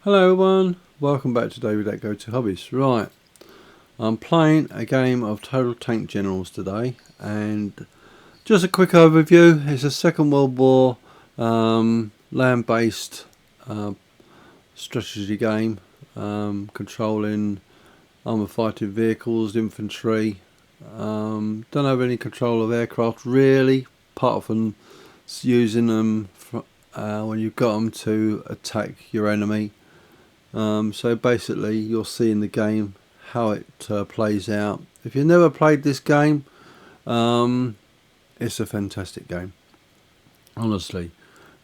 Hello everyone, welcome back to David at Go To Hobbies. Right, I'm playing a game of Total Tank Generals today, and just a quick overview. It's a Second World War land-based strategy game, controlling armoured fighting vehicles, infantry. Don't have any control of aircraft really, apart from using them when you've got them to attack your enemy. So basically you'll see in the game how it plays out. If you've never played this game, it's a fantastic game. Honestly,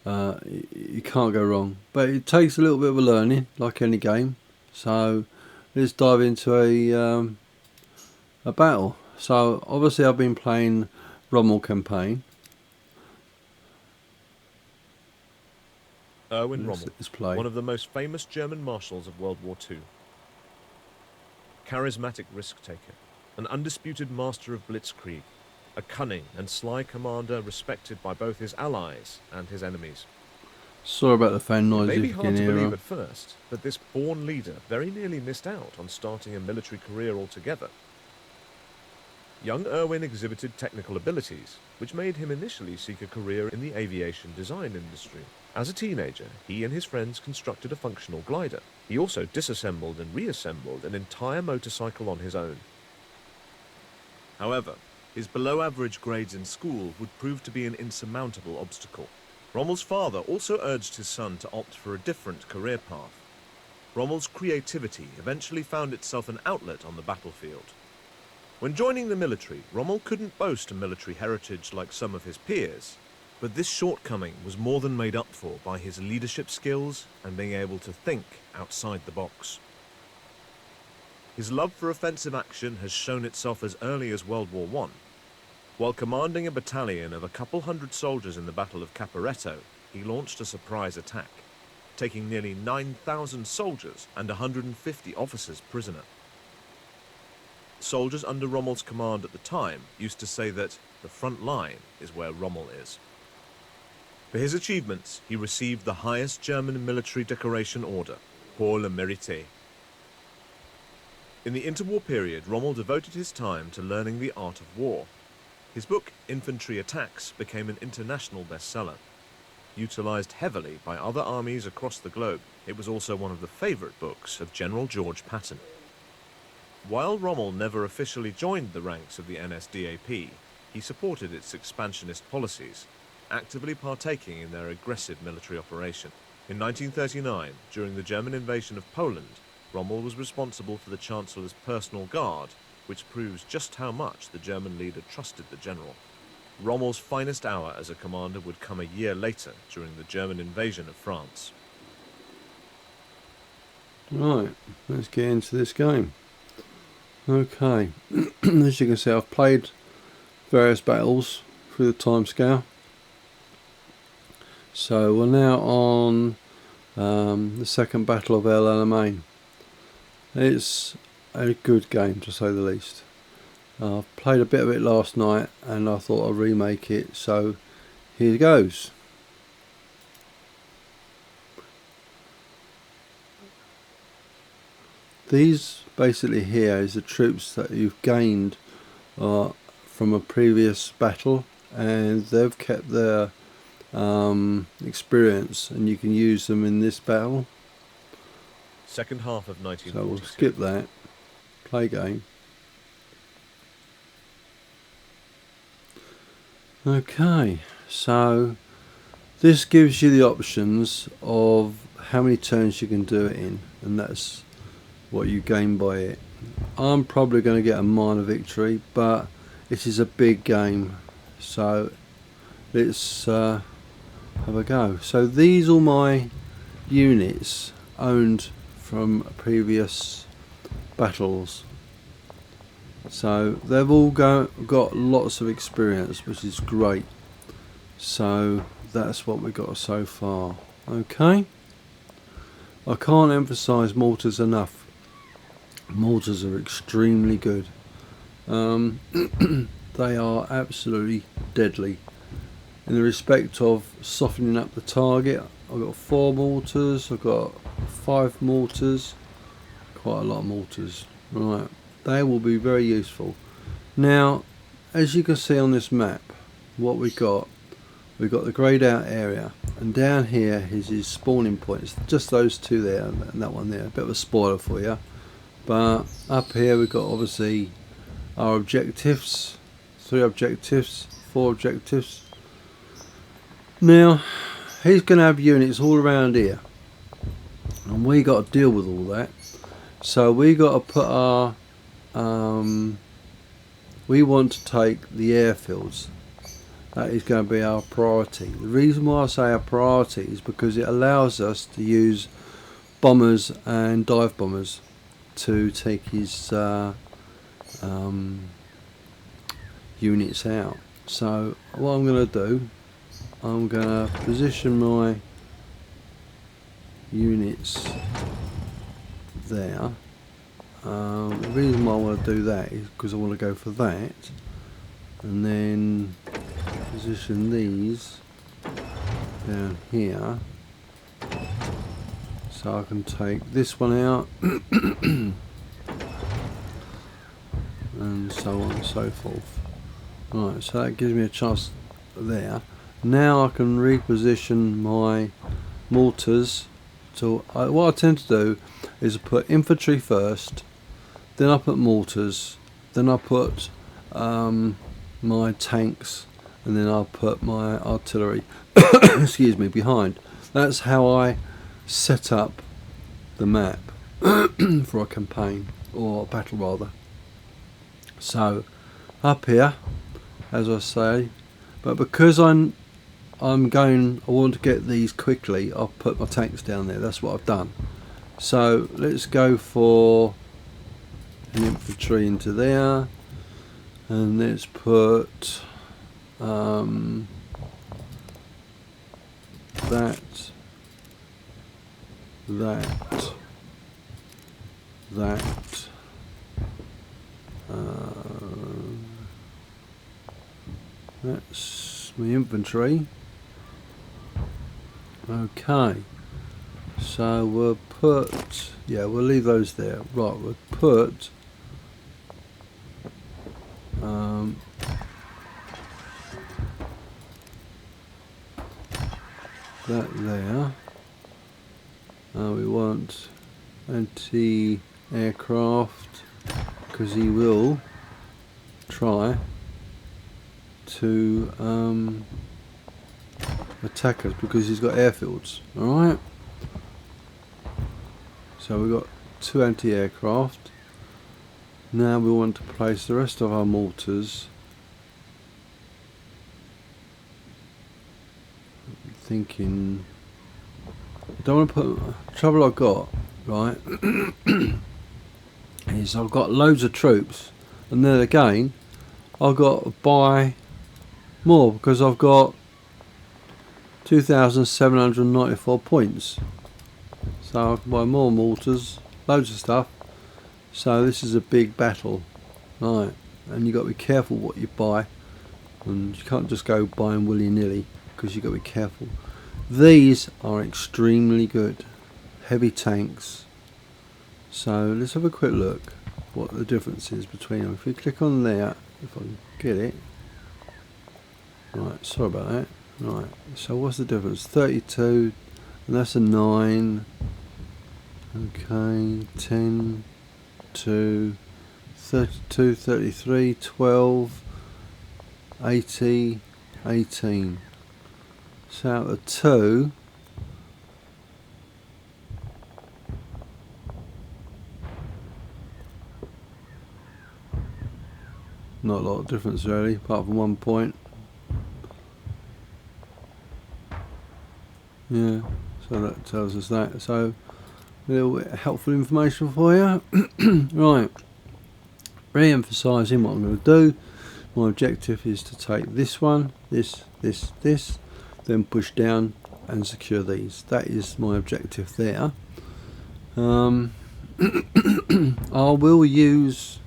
you can't go wrong. But it takes a little bit of a learning, like any game. So let's dive into a battle. So obviously I've been playing Rommel Campaign. Erwin Rommel, one of the most famous German marshals of World War II. Charismatic risk-taker, an undisputed master of blitzkrieg, a cunning and sly commander respected by both his allies and his enemies. Sorry about the fan noise. It may be hard to believe at first that this born leader very nearly missed out on starting a military career altogether. Young Erwin exhibited technical abilities, which made him initially seek a career in the aviation design industry. As a teenager, he and his friends constructed a functional glider. He also disassembled and reassembled an entire motorcycle on his own. However, his below-average grades in school would prove to be an insurmountable obstacle. Rommel's father also urged his son to opt for a different career path. Rommel's creativity eventually found itself an outlet on the battlefield. When joining the military, Rommel couldn't boast a military heritage like some of his peers, but this shortcoming was more than made up for by his leadership skills and being able to think outside the box. His love for offensive action has shown itself as early as World War I. While commanding a battalion of a couple hundred soldiers in the Battle of Caporetto, he launched a surprise attack, taking nearly 9,000 soldiers and 150 officers prisoner. Soldiers under Rommel's command at the time used to say that the front line is where Rommel is. For his achievements, he received the highest German military decoration order, Pour le Mérite. In the interwar period, Rommel devoted his time to learning the art of war. His book, Infantry Attacks, became an international bestseller. Utilized heavily by other armies across the globe, it was also one of the favorite books of General George Patton. While Rommel never officially joined the ranks of the NSDAP, he supported its expansionist policies, actively partaking in their aggressive military operation. In 1939, during the German invasion of Poland, Rommel was responsible for the Chancellor's personal guard, which proves just how much the German leader trusted the general. Rommel's finest hour as a commander would come a year later, during the German invasion of France. Right, let's get into this game. Okay, as you can see, I've played various battles through the time scale. So we're now on the second Battle of El-Alamein. It's a good game, to say the least. I played a bit of it last night and I thought I'd remake it, so here goes. These basically here is the troops that you've gained from a previous battle, and they've kept their experience, and you can use them in this battle. Second half of 1942. So we'll skip that. Play game. Okay, so this gives you the options of how many turns you can do it in, and that's what you gain by it. I'm probably going to get a minor victory, but it is a big game, so let's have a go. So these are my units owned from previous battles, so they've all got lots of experience, which is great. So that's what we got so far. Okay, I can't emphasize mortars enough. Mortars are extremely good. They are absolutely deadly. in the respect of softening up the target. I've got 4 mortars, I've got 5 mortars, quite a lot of mortars. Right, they will be very useful. Now, as you can see on this map, what we've got the greyed out area, and down here is his spawning points, just those 2 there and that one there. A bit of a spoiler for you, but up here we've got obviously our objectives, 3 objectives, 4 objectives. Now he's going to have units all around here, and we got to deal with all that. So we got to put our we want to take the airfields. That is going to be our priority. The reason why I say our priority is because it allows us to use bombers and dive bombers to take his units out. So what I'm going to do, I'm going to position my units there. The reason why I want to do that is because I want to go for that, and then position these down here so I can take this one out and so on and so forth. Right, so that gives me a chance there. Now I can reposition my mortars to what I tend to do is put infantry first, then I put mortars, then I put my tanks, and then I'll put my artillery excuse me, behind. That's how I set up the map for a campaign, or a battle rather. So up here, as I say, but because I want to get these quickly, I'll put my tanks down there. That's what I've done. So let's go for an infantry into there, and let's put that, that's my infantry. Okay, so we'll put, we'll leave those there. Right, we'll put that there. We want anti-aircraft because he will try to attack us because he's got airfields. Alright, so we've got 2 anti-aircraft. Now we want to place the rest of our mortars. I'm thinking, I don't want to put, trouble I've got, right, is I've got loads of troops, and then again I've got to buy more because I've got 2,794 points, so I can buy more mortars, loads of stuff. So this is a big battle, right, and you've got to be careful what you buy, and you can't just go buying willy-nilly because you've got to be careful. These are extremely good, heavy tanks. So let's have a quick look what the difference is between them. If we click on there, if I can get it, right, sorry about that. Right, so what's the difference? 32, and that's a 9, okay, 10, 2, 32, 33, 12, 80, 18. So out of 2, not a lot of difference really, apart from 1 point. Yeah, so that tells us that. So a little bit of helpful information for you. Right, re-emphasising what I'm going to do. My objective is to take this one, this, then push down and secure these. That is my objective there. I will use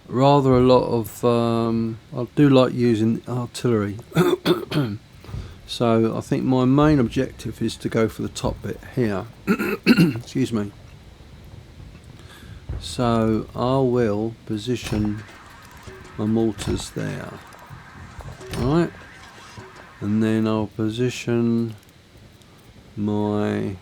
rather a lot of I do like using artillery. So I think my main objective is to go for the top bit here. Excuse me. So I will position my mortars there. Alright. And then I'll position my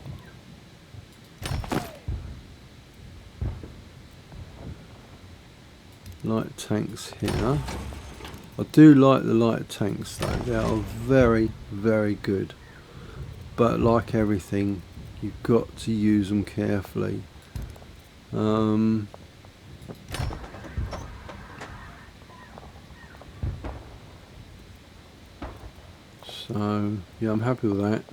light tanks here. I do like the light tanks though, they are very, very good. But like everything, you've got to use them carefully. So yeah, I'm happy with that.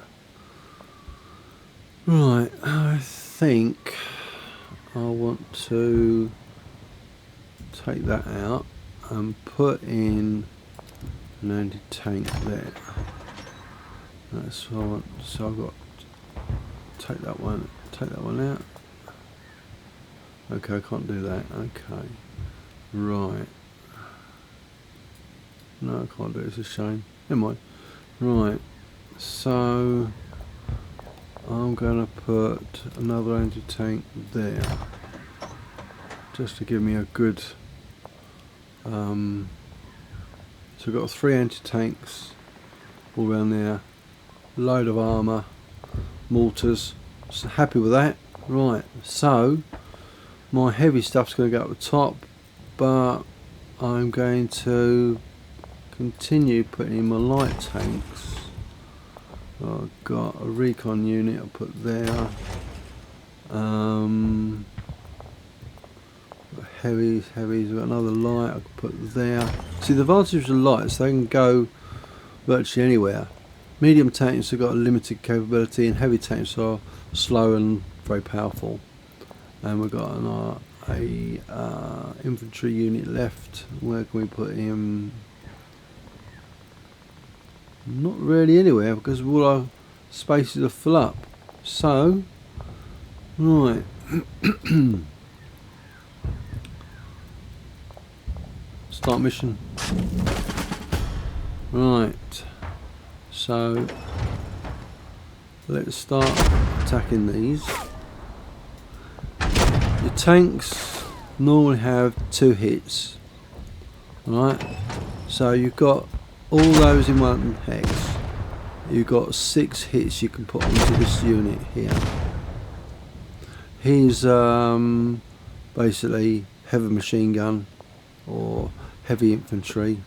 Right, I think I want to take that out and put in an anti-tank there. That's what I want. So I've got to take that one out. Okay, I can't do that. Okay, right. No, I can't do it. It's a shame. Never mind. Right. So I'm going to put another anti-tank there, just to give me a good. So I've got 3 anti-tanks all around there, load of armour, mortars. So happy with that. Right, so my heavy stuff's going to go up the top, but I'm going to continue putting in my light tanks. I've got a recon unit I'll put there. Heavies, I've got another light I can put there. See, the advantage of lights, they can go virtually anywhere. Medium tanks have got a limited capability, and heavy tanks are slow and very powerful. And we've got a infantry unit left. Where can we put him? Not really anywhere, because all our spaces are full up. So, right. Start mission. Right. So let's start attacking these. Your tanks normally have 2 hits. Right. So you've got all those in one hex. You've got 6 hits you can put onto this unit here. Here's basically heavy machine gun or heavy infantry,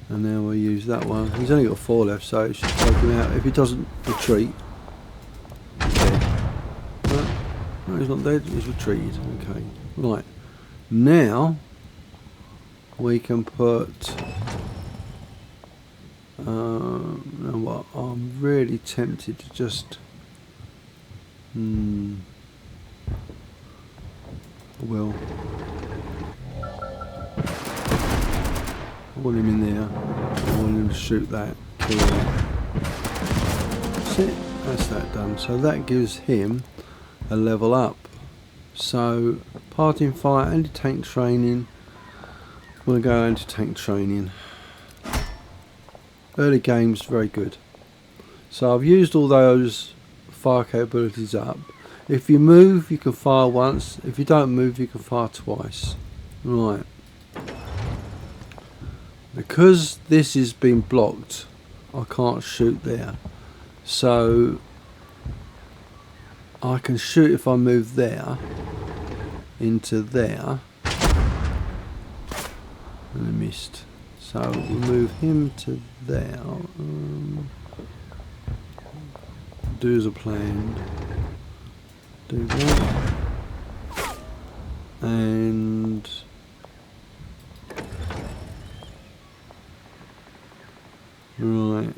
and then we'll use that one. He's only got 4 left, so it should take him out. If he doesn't retreat, he's dead. No, he's not dead, he's retreated. Okay, right, now we can put now what, I'm really tempted to just well, I want him in there. I want him to shoot that, kill that. That's it. That's that done. So that gives him a level up. So parting fire, anti-tank training. We'll go anti-tank training. Early game's very good. So I've used all those fire capabilities up. If you move, you can fire once. If you don't move, you can fire twice. Right. Because this has been blocked, I can't shoot there. So I can shoot if I move there into there. And I missed. So we'll move him to there. Do as I planned. Do that. And right,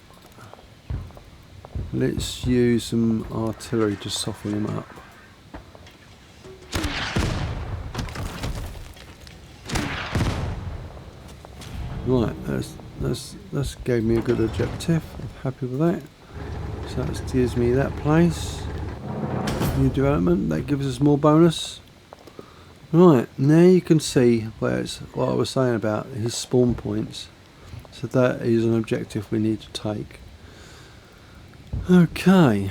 let's use some artillery to soften him up. Right, that's gave me a good objective. I'm happy with that. So that gives me that place. New development, that gives us more bonus. Right, now you can see where it's what I was saying about his spawn points. So that is an objective we need to take. Okay,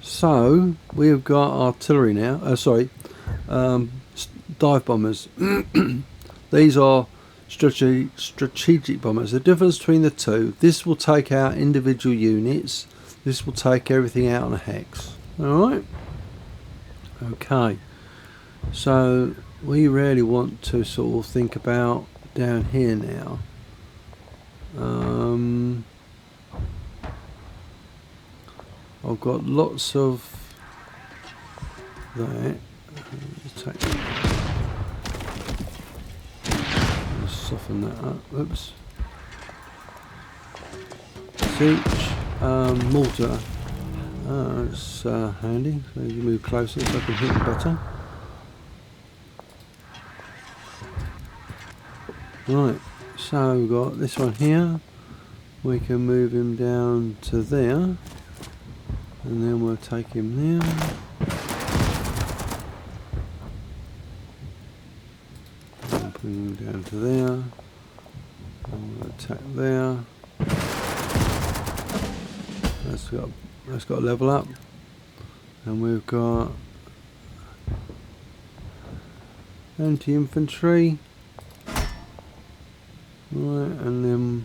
so we've got artillery now. Dive bombers. These are strategic bombers. The difference between the two: this will take out individual units. This will take everything out on a hex. All right. Okay. So we really want to sort of think about down here now. I've got lots of that. Let's soften that up. Oops. Siege, mortar. It's handy. So you move closer so I can hit them better. Right, so we've got this one here. We can move him down to there, and then we'll take him there. And put him down to there. And we'll attack there. That's got a level up, and we've got anti-infantry. Right, and then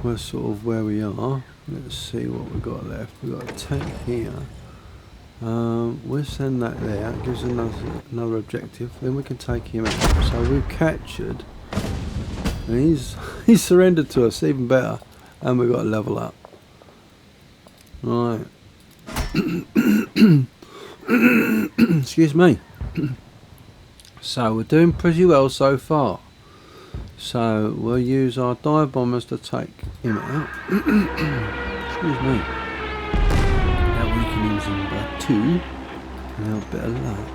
we're sort of where we are. Let's see what we've got left. We've got a tank here. We'll send that there. It gives us another objective. Then we can take him out. So we've captured, and he's surrendered to us. Even better, and we've got a level up. Right. Excuse me. So we're doing pretty well so far. So we'll use our dive bombers to take him out. Excuse me. That weakens him by 2. Now a bit of luck.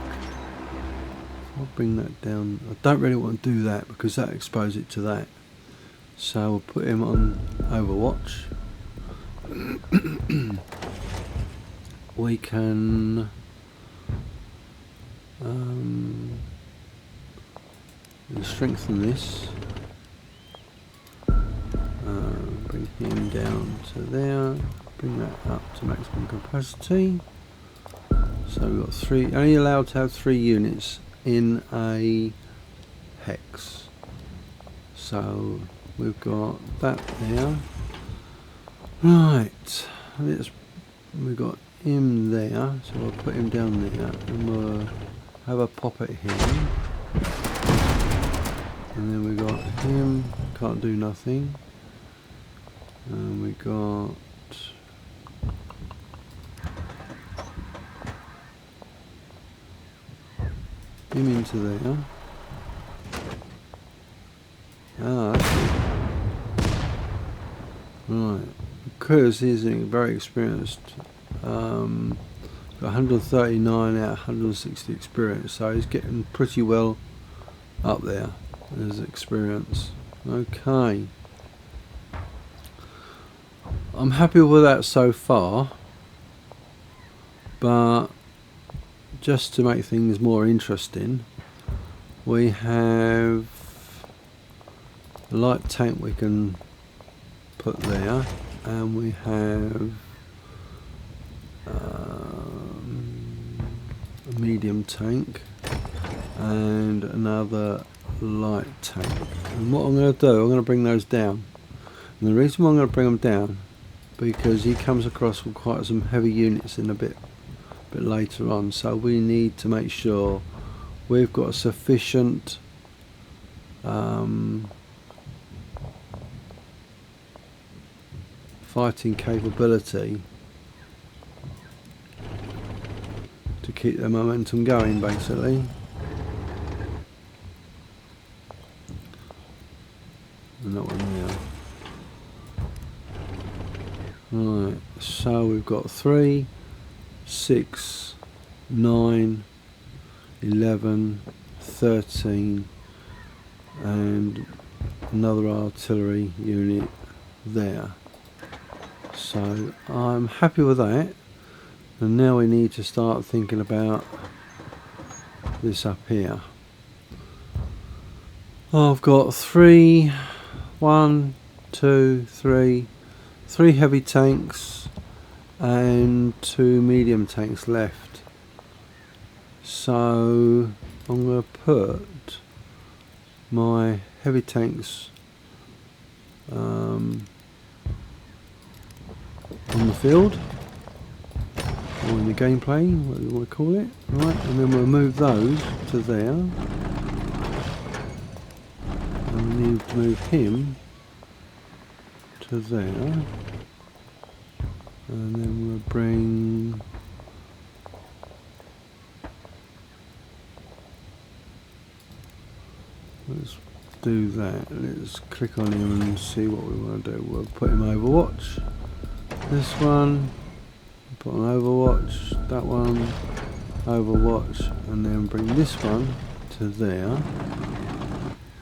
I'll bring that down. I don't really want to do that because that exposes it to that. So we'll put him on Overwatch. We can strengthen this. Bring him down to there. Bring that up to maximum capacity. So we've got 3. Only allowed to have 3 units in a hex. So we've got that there. Right. We've got him there. So we'll put him down there, and we'll have a pop at him. And then we got him, can't do nothing. And we got him into there. Ah, that's good. Right, because he's very experienced. Got 139 out of 160 experience, so he's getting pretty well up there. There's experience. Okay. I'm happy with that so far, but just to make things more interesting, we have a light tank we can put there, and we have a medium tank and another light tank. And what I'm going to do, I'm going to bring those down. And the reason why I'm going to bring them down, because he comes across with quite some heavy units in a bit later on, so we need to make sure we've got a sufficient fighting capability to keep the momentum going, basically. And that one there. Right, so we've got 3, 6, 9, 11, 13, and another artillery unit there. So I'm happy with that, and now we need to start thinking about this up here. I've got three heavy tanks and 2 medium tanks left. So I'm going to put my heavy tanks on the field, or in the gameplay, what you want to call it, right? And then we'll move those to there, and we need to move him to there, and then we'll bring let's do that. Let's click on him and see what we want to do. We'll put him Overwatch. This one, put on Overwatch. That one, Overwatch, and then bring this one to there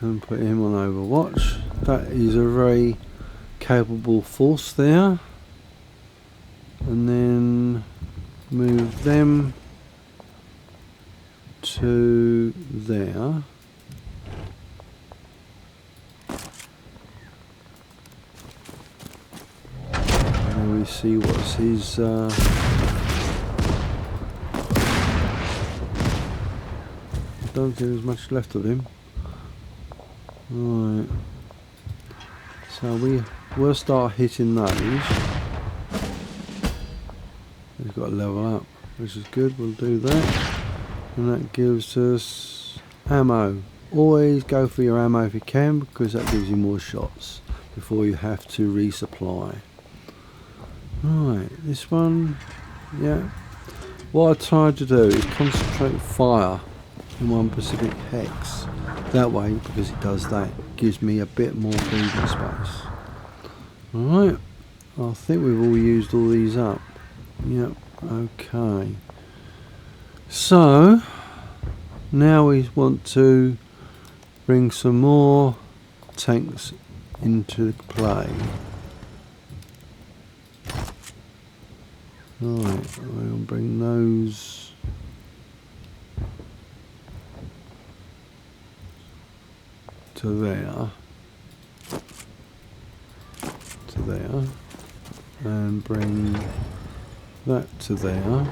and put him on Overwatch. That is a very capable force there. And then move them to there. And we see what's his I don't think there's much left of him. Right. So we will start hitting those. We've got to level up, which is good. We'll do that, and that gives us ammo. Always go for your ammo if you can, because that gives you more shots before you have to resupply. Right, this one, yeah. What I tried to do is concentrate fire in one specific hex. That way, because it does that, it gives me a bit more breathing space. Alright, I think we've all used all these up. Yep, okay. So, now we want to bring some more tanks into play. Right, we'll bring those to there, and bring that to there.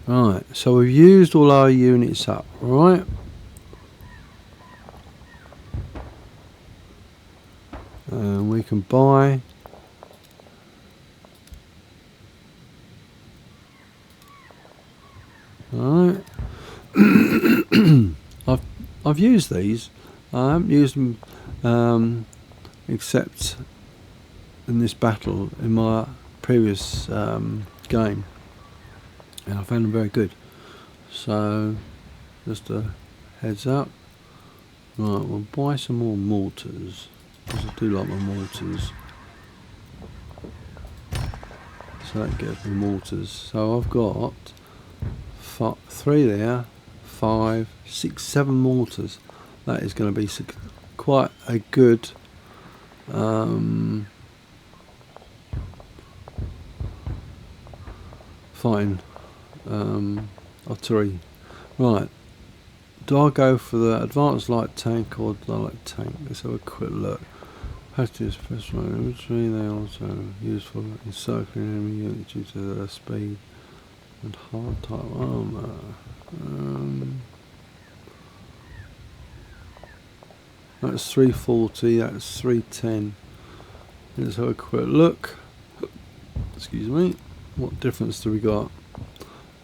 Right, so we've used all our units up, right? And we can buy alright. I've used these. I haven't used them except in this battle in my previous game, and I found them very good. So just a heads up. Right, we'll buy some more mortars, because I do like my mortars. So that gets me mortars. So I've got 3 there, 5, 6, 7 mortars. That is going to be quite a good fighting artillery. Right, do I go for the advanced light tank or the light tank? Let's have a quick look. Packages, first one, infantry, they are also useful in circling enemy units due to their speed and hard type armor. That's 340, that's 310. Let's have a quick look. Excuse me. What difference do we got?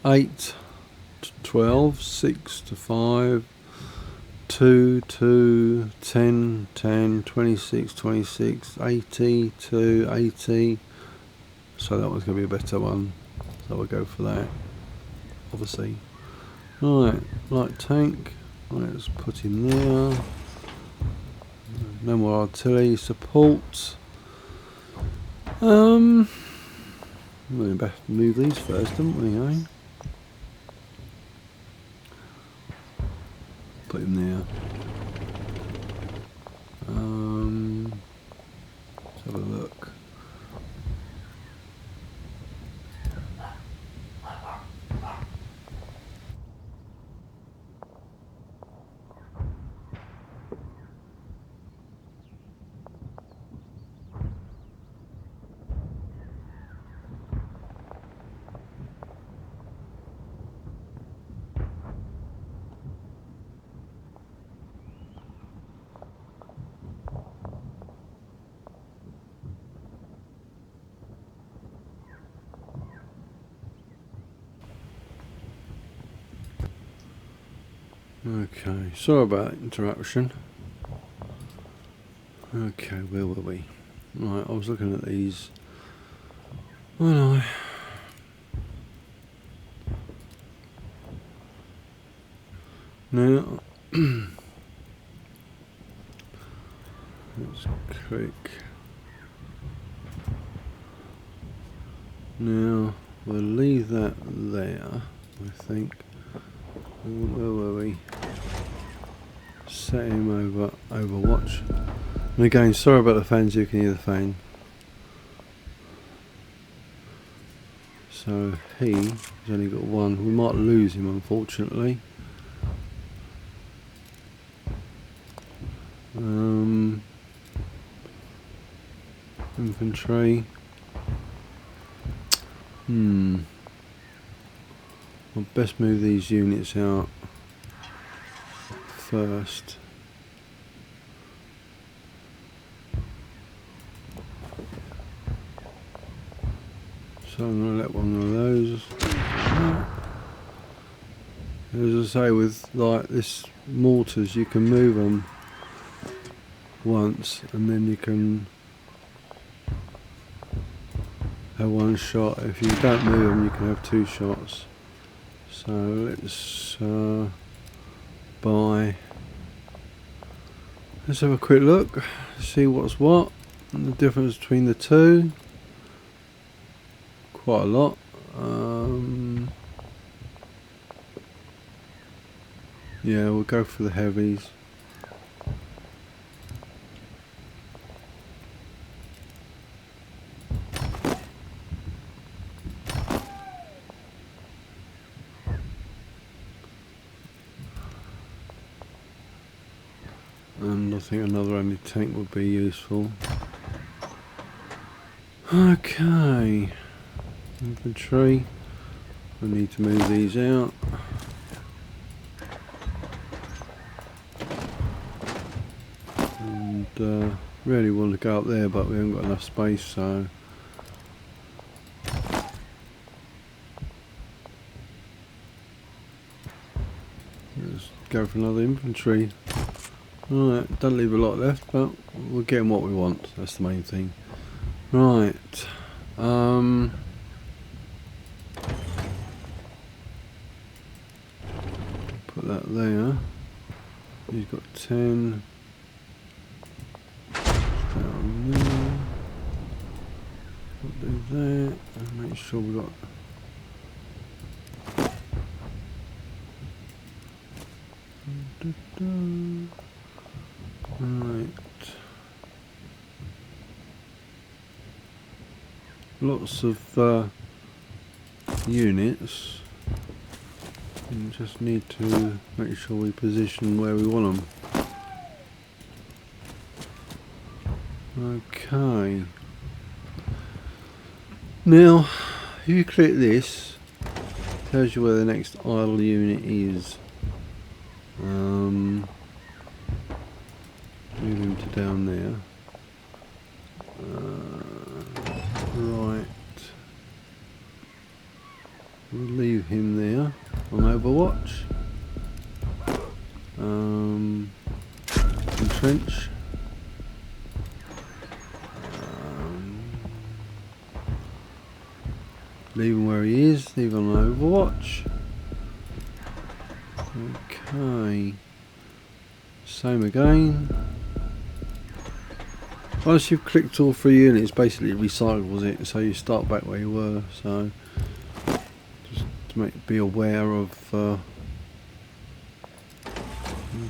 8 to 12, 6 to 5, 2 to 10, 10, 26, 26, 80 to 80. So that one's going to be a better one. So we'll go for that, obviously. Right, light tank. Let's put in there. No more artillery support. We better move these first, haven't we, eh? Put him there. Let's have a look. Okay, sorry about interruption. Okay, where were we? Right, I was looking at these. Oh no. Now, let's click. Now, we'll leave that there, I think. Where were we? Set him over Overwatch. And again, sorry about the fans, you can hear the fan. So he's only got one. We might lose him, unfortunately. Infantry. I'll best move these units out first. So I'm going to let one of those. As I say, with like this mortars, you can move them once, and then you can have one shot. If you don't move them, you can have two shots. So let's buy. Let's have a quick look, see what's what, and the difference between the two. Quite a lot. Yeah, we'll go for the heavies. And I think another anti-tank would be useful. Okay. Infantry. We need to move these out. And really want to go up there, but we haven't got enough space, so let's go for another infantry. Alright, don't leave a lot left, but we're getting what we want. That's the main thing. Right. Put that there. He's got 10. Down there. We'll do that. And make sure we got. Right. Lots of units. And just need to make sure we position where we want them. Okay. Now, if you click this, it tells you where the next idle unit is. Move him to down there. Right. We'll leave him there on Overwatch. Entrench. Leave him where he is. Leave him on Overwatch. Okay. Same again. Once you've clicked all three units, basically it recycles it, so you start back where you were. So just to be aware of.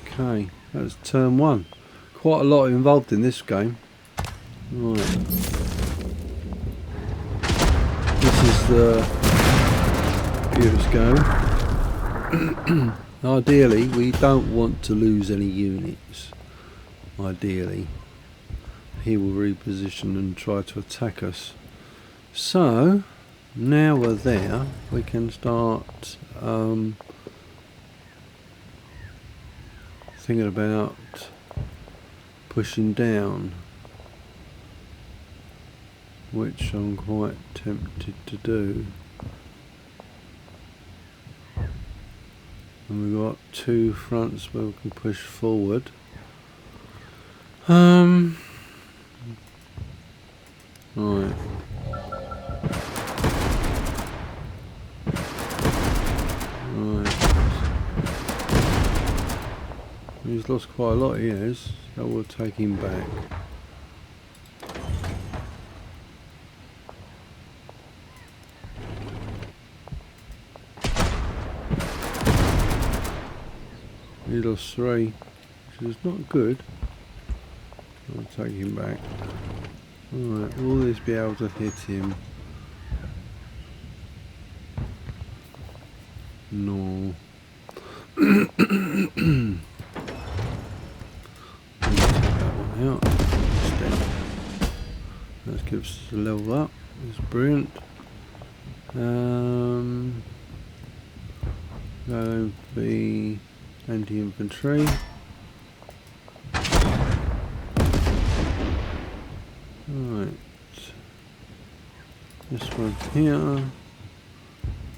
Okay, that's turn one. Quite a lot involved in this game. Right. This is the computer's go. Ideally, we don't want to lose any units. Ideally, he will reposition and try to attack us. So now we're there, we can start thinking about pushing down, which I'm quite tempted to do. And we've got 2 fronts where we can push forward. Right. He's lost quite a lot, he has, so we'll take him back. He lost 3, which is not good. I'll take him back. Alright, will this be able to hit him? No. Out instead. That gives us a level up. It's brilliant. That'll be anti-infantry. Right. This one here.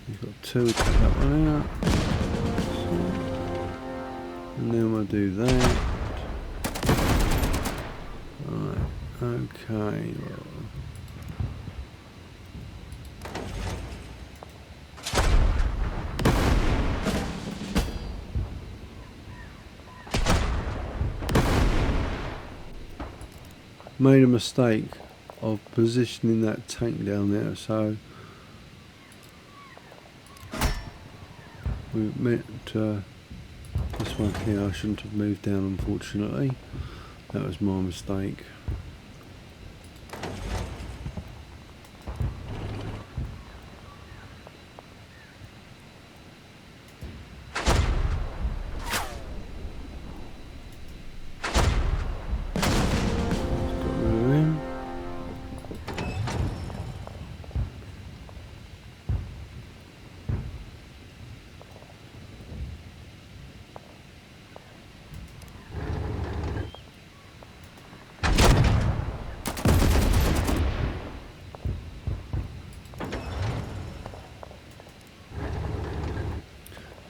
You've got 2. Take that one out. And then we'll do that. Okay, well. Made a mistake of positioning that tank down there, so we meant this one here I shouldn't have moved down, unfortunately. That was my mistake.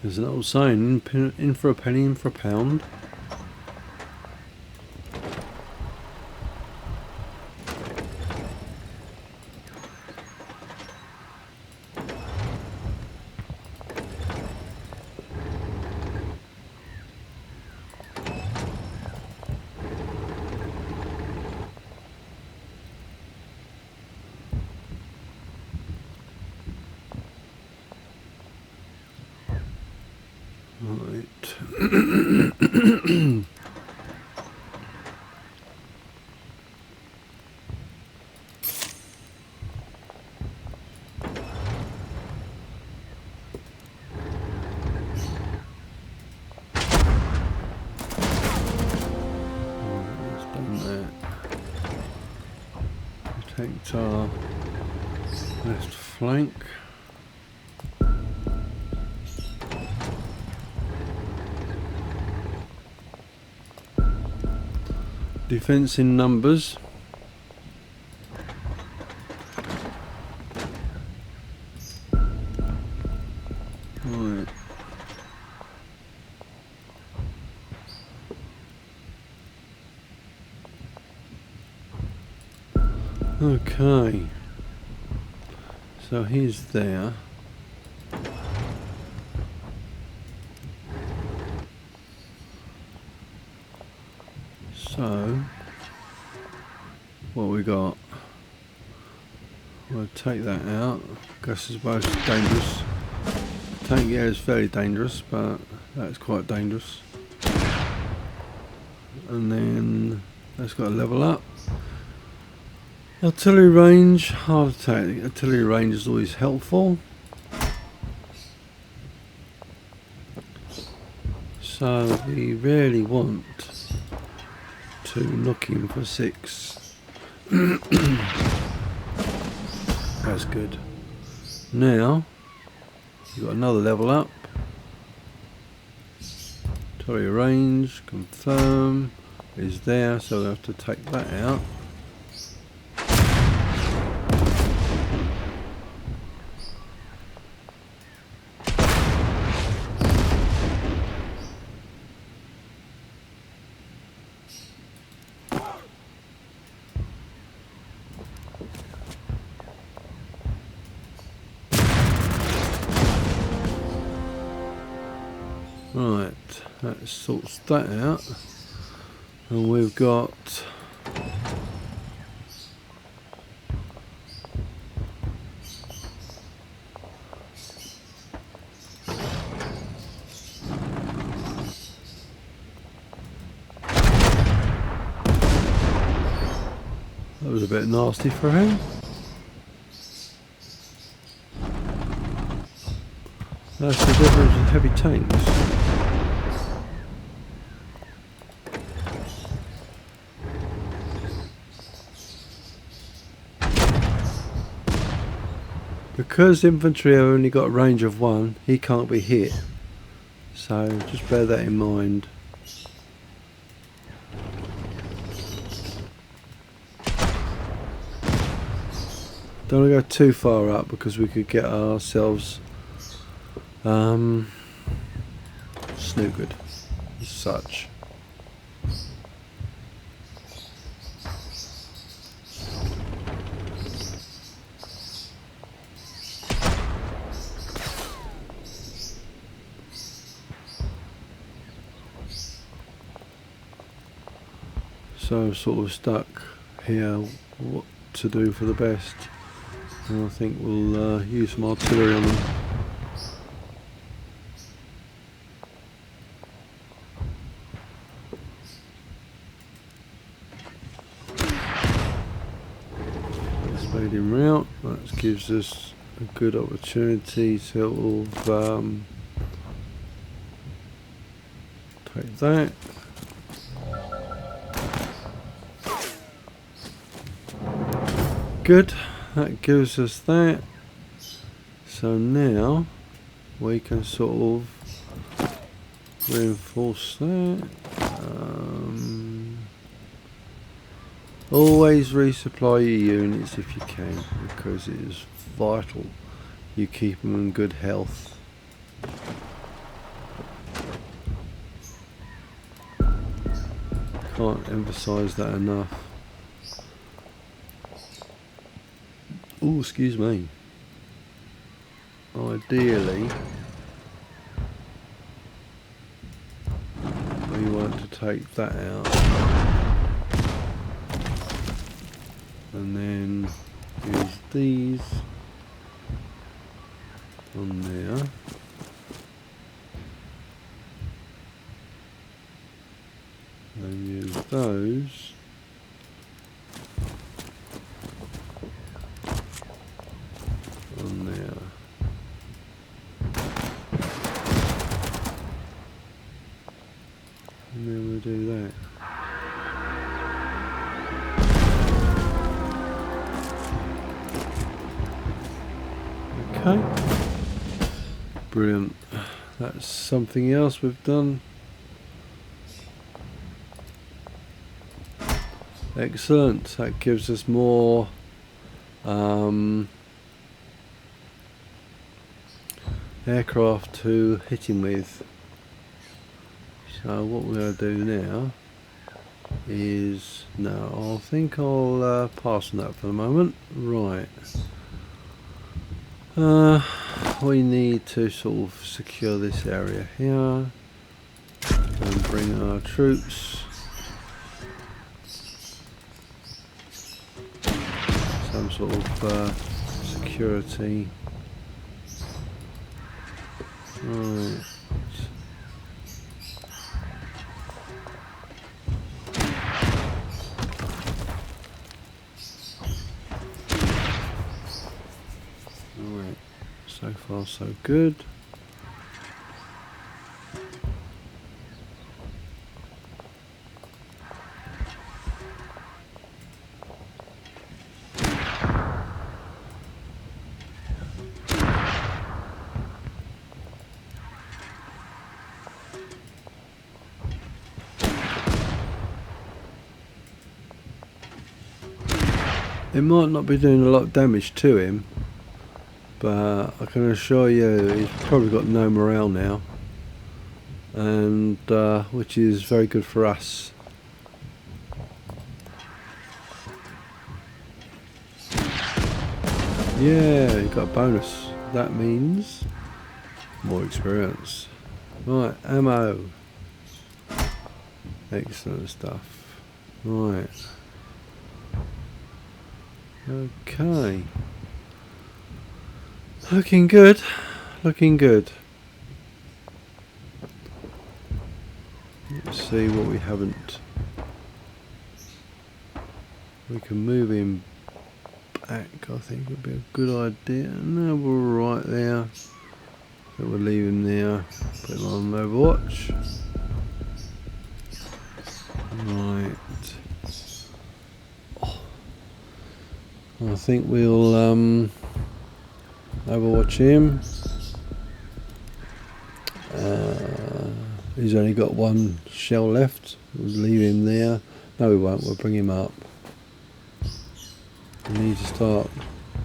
There's an old saying, in for a penny, in for a pound. Protect our left flank. Defense in numbers. Right. Okay. So he's there. So, what we got? We'll take that out. Guess it's most dangerous. Tank here is fairly dangerous, but that's quite dangerous. And then that's got to level up. Artillery range, hard attack. Artillery range is always helpful. So we really want to knock him for 6. That's good. Now you've got another level up. Artillery range, confirm, is there, so we have to take that out. Right, that sorts that out, and we've got that was a bit nasty for him. That's the difference with heavy tanks. Because infantry have only got a range of 1, he can't be hit. So just bear that in mind. Don't want to go too far up because we could get ourselves snookered as such. So I'm sort of stuck here what to do for the best, and I think we'll use some artillery on them. Speed him round, that gives us a good opportunity to take that. Good, that gives us that. So now we can sort of reinforce that. Always resupply your units if you can, because it is vital you keep them in good health. Can't emphasize that enough. Oh, excuse me. Ideally, we want to take that out and then use these on there. And use those on there. And then we'll do that. Okay. Brilliant. That's something else we've done. Excellent. That gives us more aircraft to hit him with. So what we're going to do now is, no, I think I'll pass on that for the moment. Right. We need to sort of secure this area here and bring our troops. Some sort of security. Right. Alright, so far so good. It might not be doing a lot of damage to him, but I can assure you he's probably got no morale now, and which is very good for us. Yeah, he got a bonus. That means more experience. Right, ammo. Excellent stuff. Right. Okay. Looking good. Looking good. Let's see what we haven't. We can move him back, I think would be a good idea. No, we're right there. So we'll leave him there. Put him on Overwatch. Right. Oh. I think we'll Overwatch him. He's only got one shell left. We'll leave him there. No, we won't. We'll bring him up. We need to start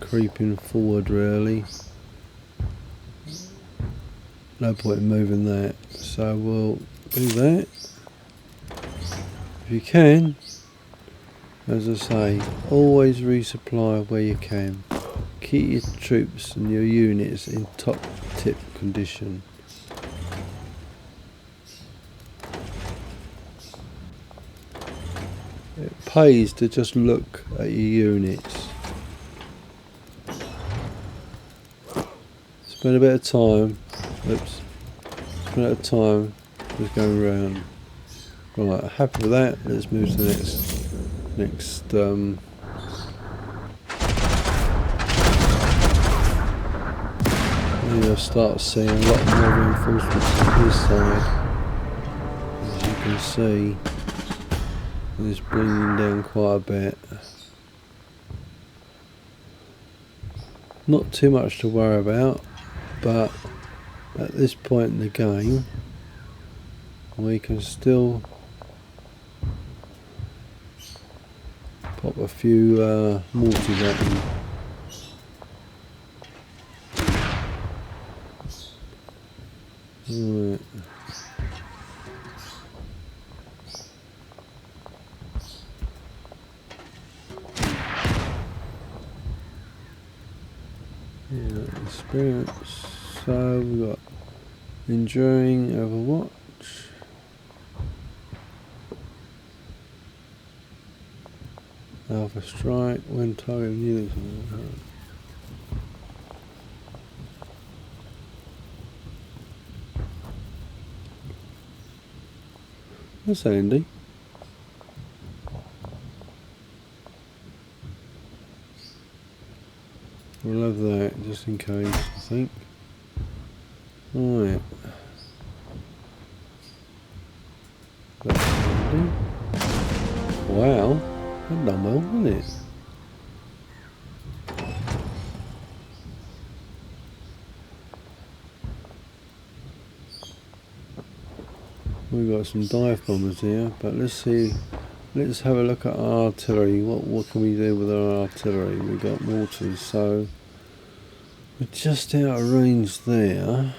creeping forward, really. No point in moving that. So we'll do that. If you can, as I say, always resupply where you can. Keep your troops and your units in top tip condition. It pays to just look at your units. Spend a bit of time. Oops. Spend a bit of time just going around. Right, happy with that. Let's move to the next. You'll start seeing a lot more reinforcements on this side, as you can see. And it's bringing down quite a bit. Not too much to worry about, but at this point in the game, we can still pop a few mortars at them. Right. Yeah, experience. So we've got enduring Overwatch. Alpha strike when targeting units. That's handy. We'll have that just in case, I think. Right. That's handy. Wow. That done well, wasn't it? We've got some dive bombers here, but let's see. Let's have a look at our artillery. What can we do with our artillery? We've got mortars, so we're just out of range there.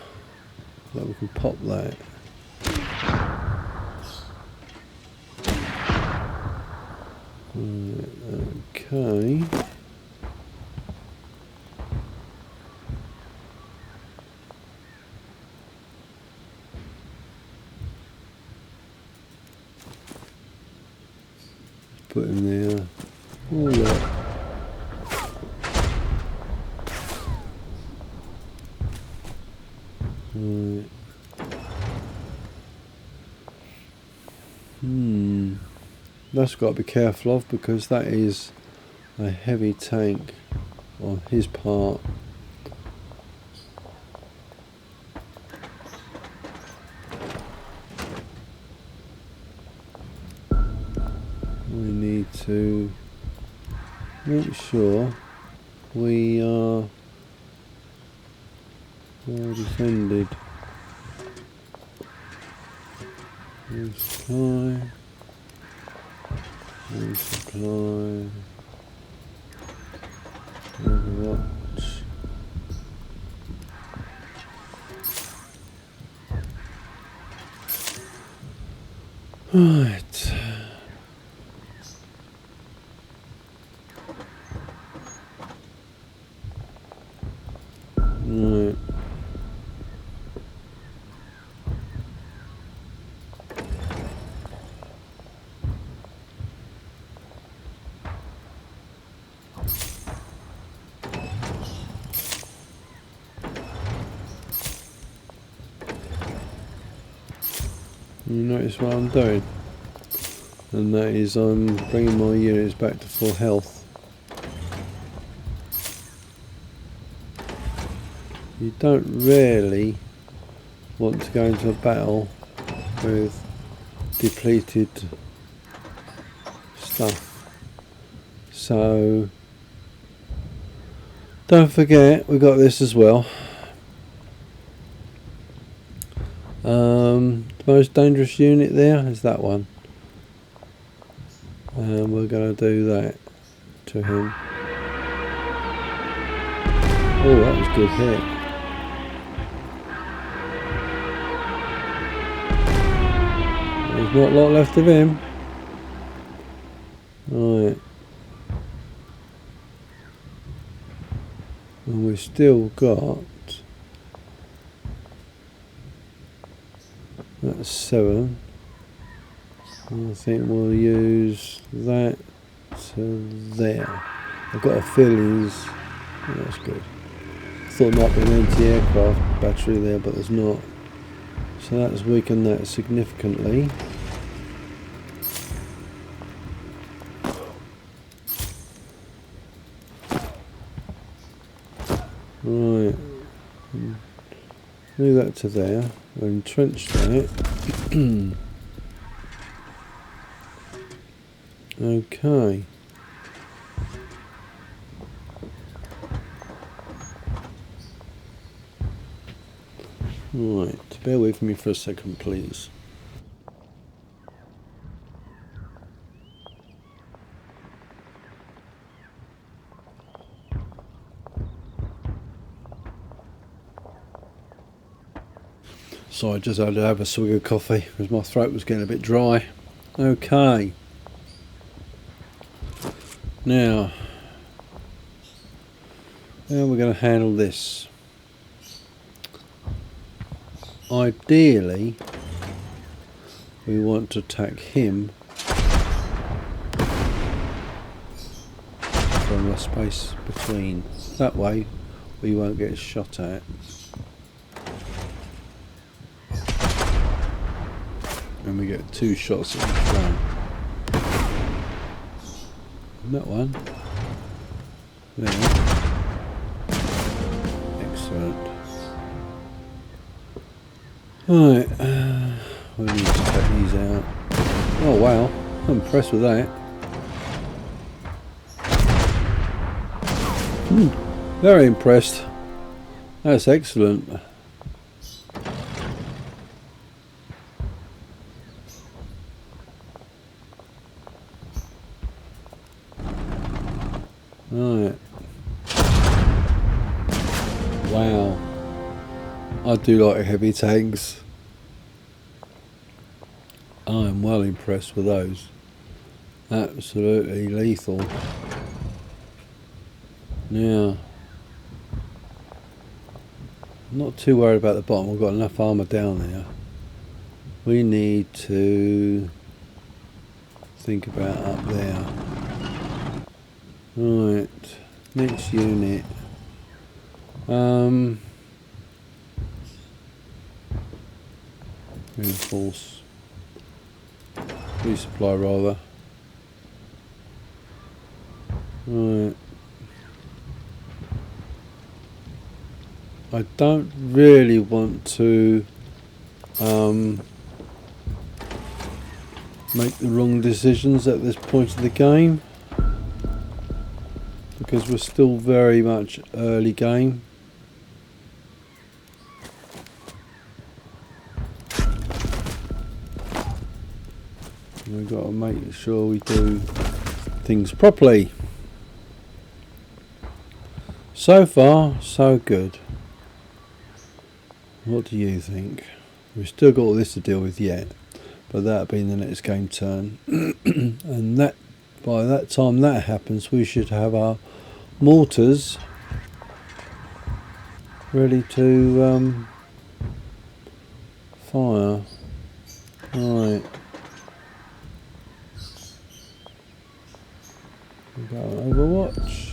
But we can pop that. Okay. Put him there. Oh yeah. Right. That's got to be careful of, because that is a heavy tank on his part. We need to make sure we are well defended. Resupply. Resupply. Overwatch. Right. Right. You notice what I'm doing? And that is I'm bringing my units back to full health. You don't really want to go into a battle with depleted stuff. So don't forget we got this as well. The most dangerous unit there is that one. And we're going to do that to him. Oh, that was a good hit. There's not a lot left of him. Right. And we've still got... That's 7. I think we'll use that to there. I've got a feeling that's good. I thought there might be an anti-aircraft battery there, but there's not. So that's weakened that significantly. Right. Move that to there. We'll entrench that. Okay. Right, bear with me for a second, please. So I just had to have a swig of coffee because my throat was getting a bit dry. Okay. Now, how are we going to handle this? Ideally, we want to attack him from the space between. That way, we won't get shot at. And we get 2 shots at each one. And that one. There. Excellent. Right, we need to take these out. Oh wow, I'm impressed with that. Very impressed. That's excellent. Right. Wow. I do like heavy tanks. I am well impressed with those. Absolutely lethal. Now, I'm not too worried about the bottom. We've got enough armour down there. We need to think about up there. Right, next unit. Reinforce. Resupply rather. Right. I don't really want to make the wrong decisions at this point of the game, because we're still very much early game. We've got to make sure we do things properly. So far, so good. What do you think? We've still got all this to deal with yet, but that'll be in the next game turn. And that, by that time that happens, we should have our mortars ready to fire. Right. We've got Overwatch.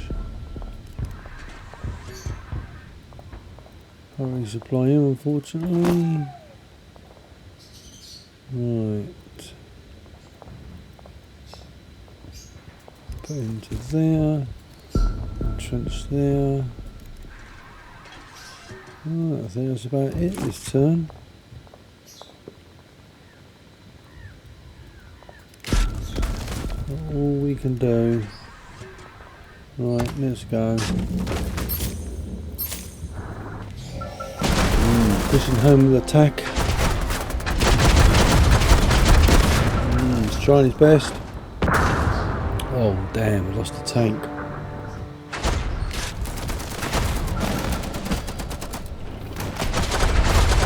Can't resupply him, unfortunately. Right. Put into there. Entrance there. Right, I think that's about it this turn. All we can do. Right, let's go. Pushing home with attack. He's trying his best. Oh damn, I lost the tank.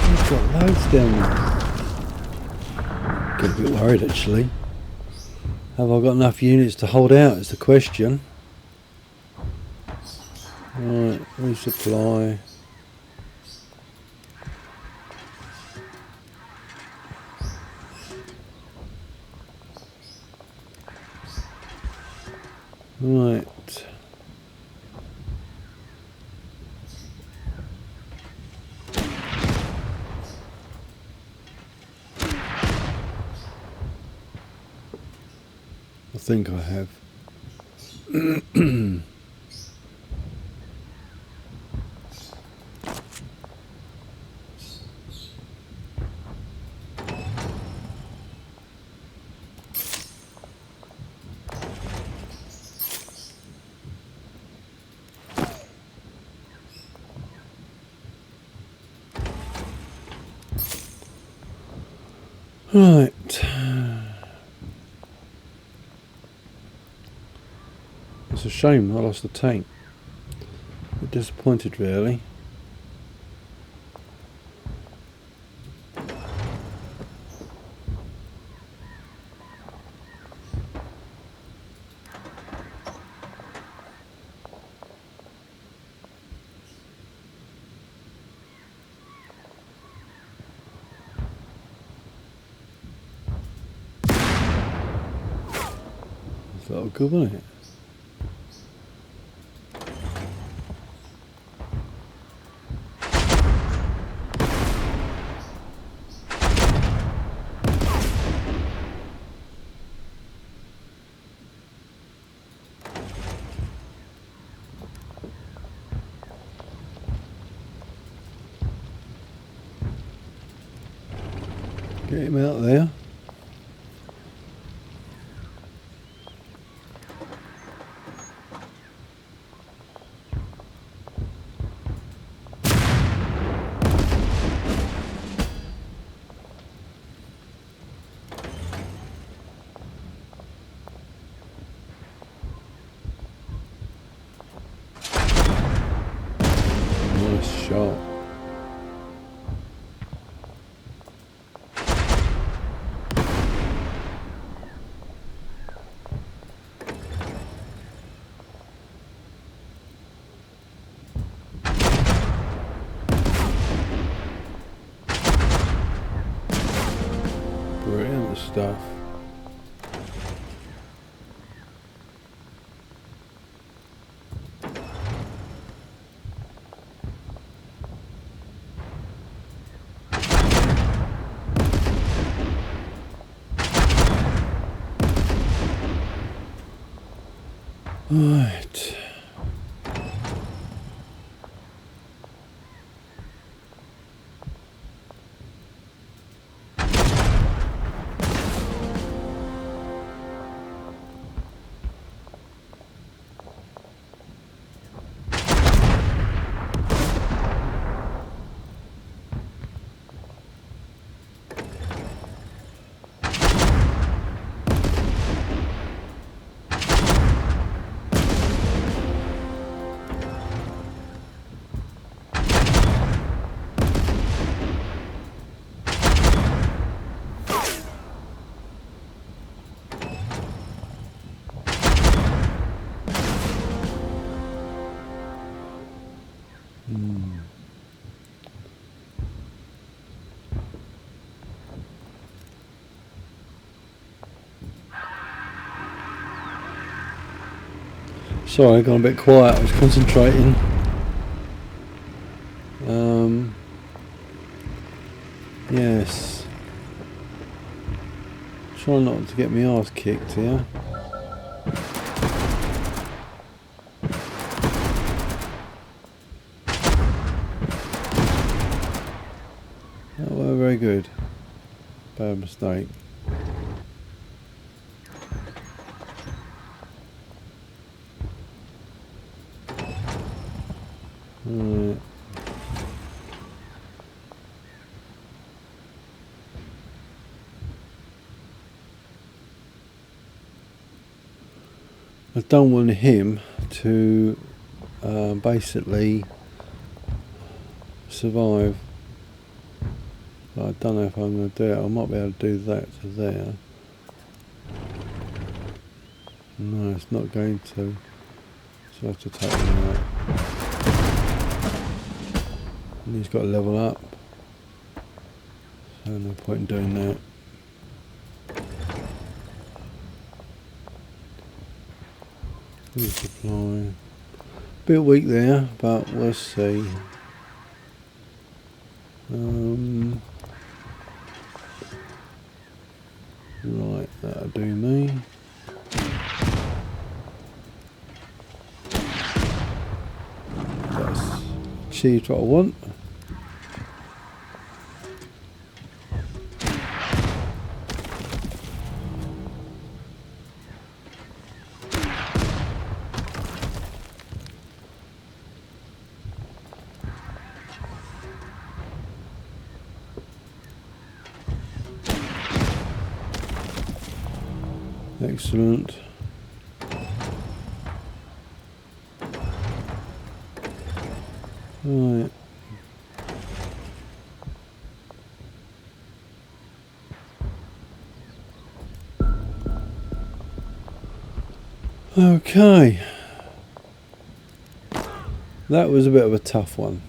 He's got loads down there. Get a bit worried actually. Have I got enough units to hold out is the question. Right, resupply. Right. I think I have. Right. It's a shame I lost the tank. A bit disappointed really. That was good, wasn't it? Get him out there. Nice shot. Brilliant stuff. Right. Sorry, I got a bit quiet. I was concentrating. Yes. Try not to get my arse kicked here. That were very good. Bad mistake. Right. I don't want him to basically survive. But I don't know if I'm going to do it. I might be able to do that to there. No, it's not going to. So I have to take him out. And he's got to level up. So no point in doing that. Supply. Bit weak there, but we'll see. Right, that'll do me. That's achieved what I want. Excellent. Right. Okay. That was a bit of a tough one.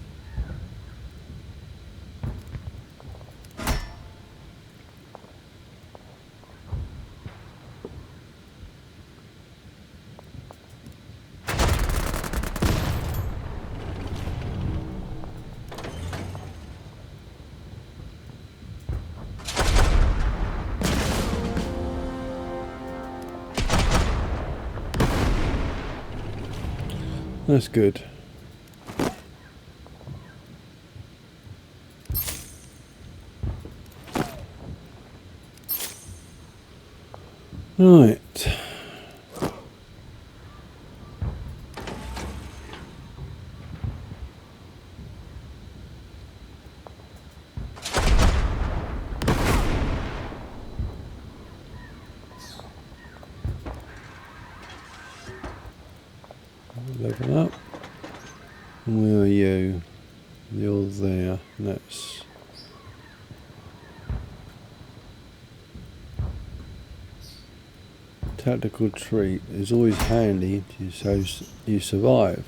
That's good. Right. Level up. Where are you? You're there. That's tactical treat is always handy so you survive.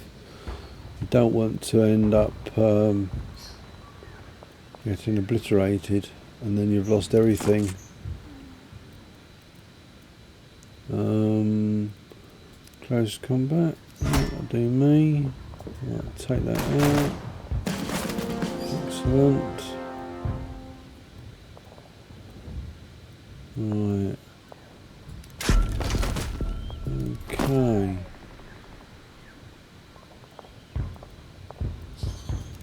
You don't want to end up getting obliterated and then you've lost everything. Close combat. That'll do me. Right, take that out. Excellent. Right. Okay.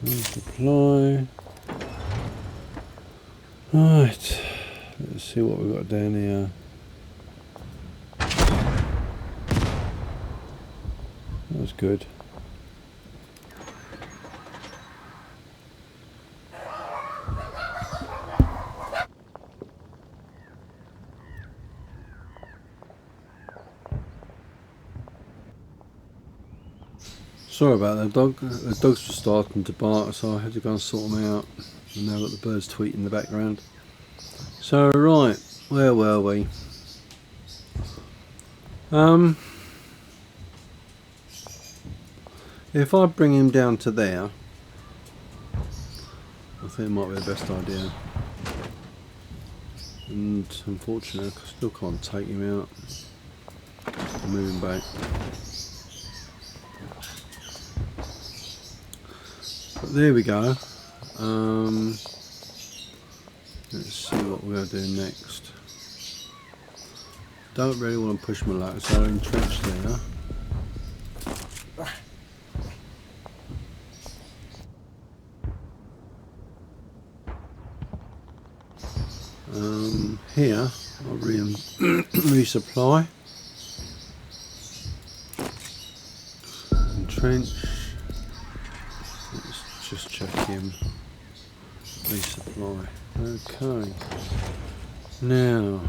Supply. Right. Let's see what we've got down here. That was good. Sorry about that dog. The dogs were starting to bark, so I had to go and sort them out. And now I've got the birds tweeting in the background. So right, where were we? If I bring him down to there, I think it might be the best idea. And unfortunately, I still can't take him out. I'm moving back. But there we go. Let's see what we're going to do next. don't really want to push my luck, so I'll entrench there. Here I'll resupply. Entrench. Let's just check him. Resupply. Okay. Now.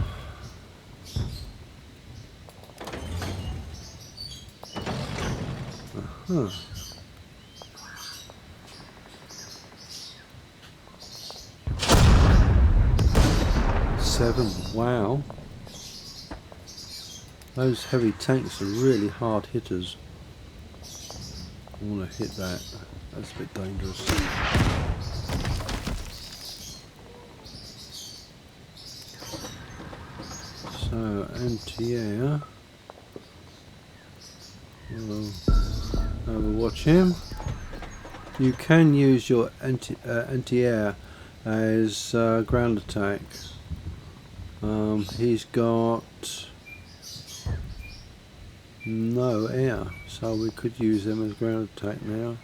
Huh. Seven. Wow. Those heavy tanks are really hard hitters. I want to hit that. That's a bit dangerous. So anti-air. We'll overwatch him. You can use your anti-air as ground attack. He's got no air, so we could use them as ground attack now.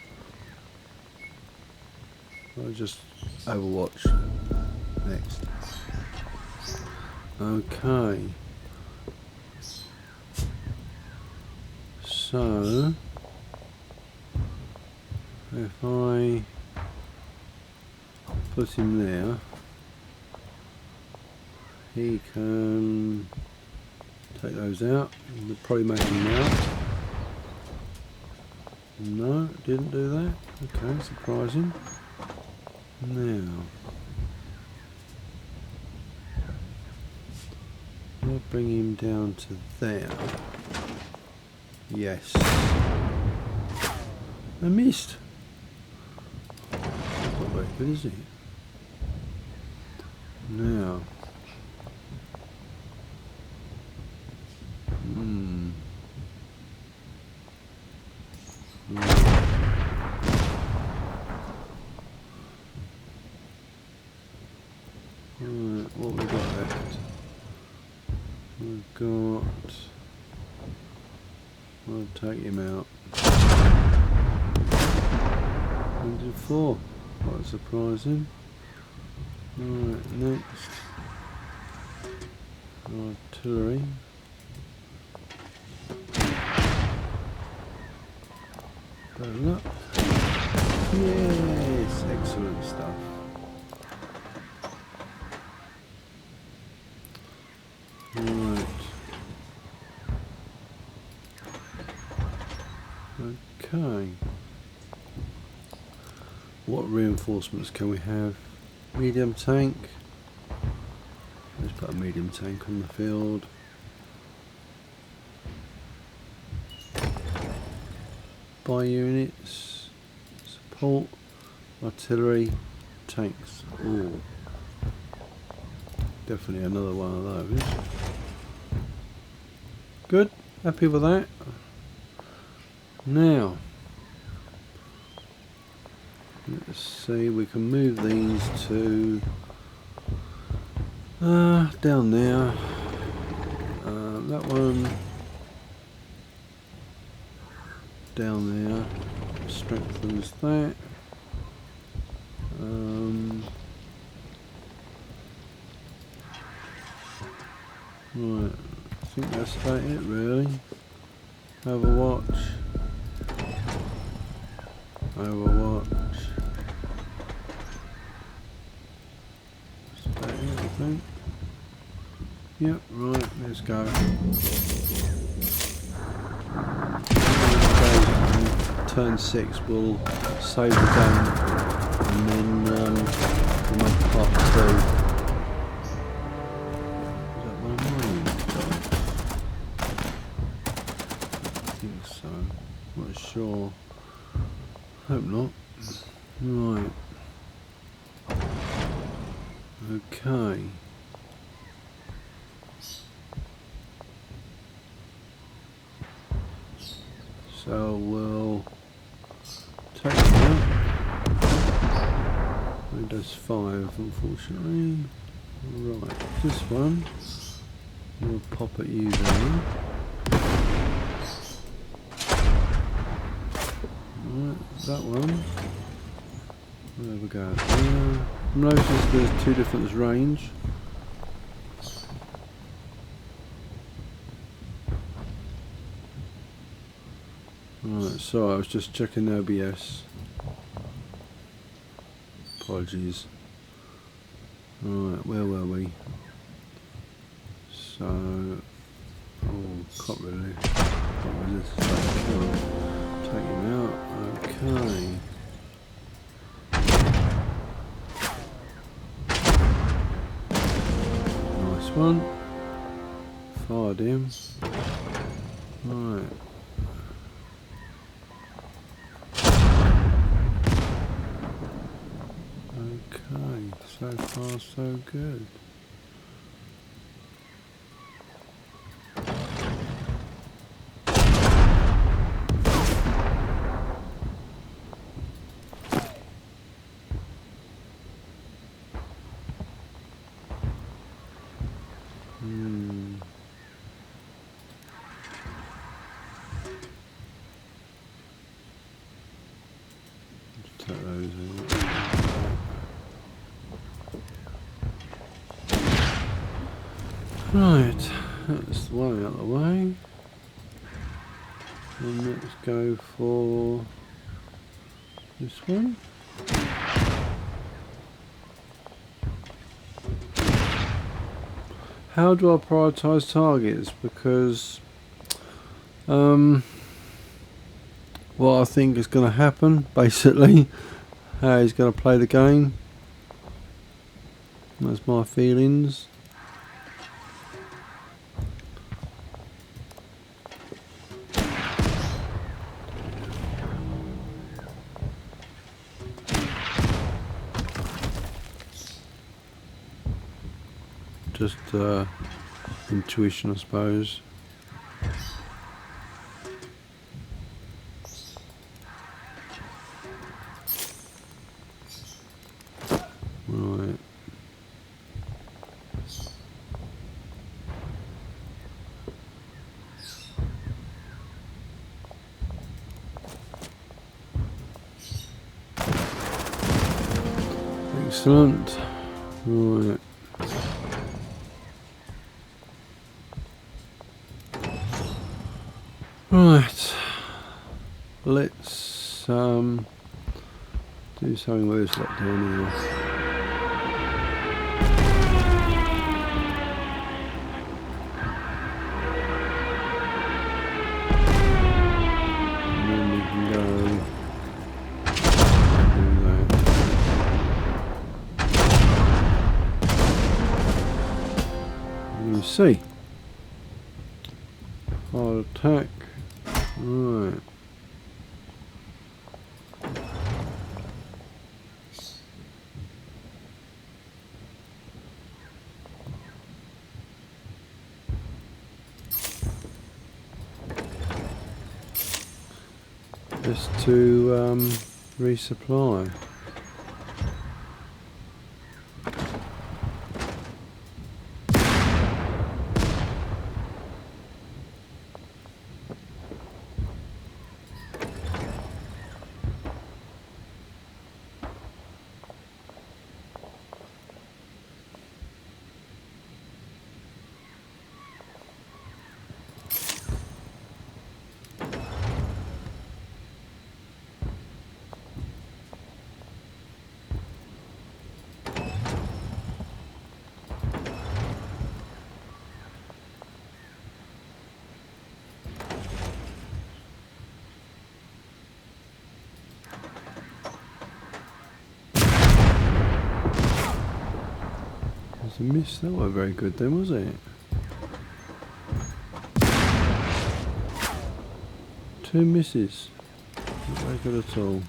I'll just overwatch next. Okay. So if I put him there, he can take those out. They'll probably make him out. No, didn't do that. Okay, surprising. Now, I'll bring him down to there. Yes. I missed. That's not very good, is it? Now. Right, what have we got left? We've got... I'll take him out. 104. Quite surprising. Right, next. Artillery. Battle up. Yes, excellent stuff. Right. Okay. What reinforcements can we have? Medium tank. Let's put a medium tank on the field. By units, support, artillery, tanks. Ooh. Definitely another one of those. Good, happy with that. Now, let's see, we can move these to down there. That one down there strengthens that. Right, I think that's about it really. Overwatch. Overwatch. That's about it, I think. Yep, right, let's go. Turn 6 will save the game and then we'll make part 2. Is that one of mine? I think so. Not sure. Hope not. Right. Okay. So we'll take it out. Windows 5 unfortunately. Right, this one. We'll pop at you then. Right, that one. There we go. Notice there's two different range. Right, so I was just checking OBS. Apologies. Right, where were we? So, can't really take him out. Okay. Nice one. Fired him. Right. Okay, so far so good. Take those in. Right, that's the one out of the way. And let's go for this one. How do I prioritise targets? Because what I think is going to happen, basically, how he's going to play the game. That's my feelings. Just intuition, I suppose. Right. Excellent. Right. Right. Let's do something with this lot down here. And then we can go do that. You see. Hard attack. Right. Just to resupply. A miss, that wasn't very good then, was it? 2 misses. Not very good at all.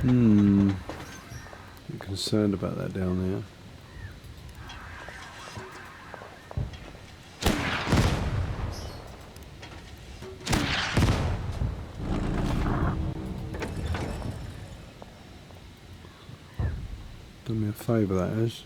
I'm concerned about that down there. Do me a favour, that is.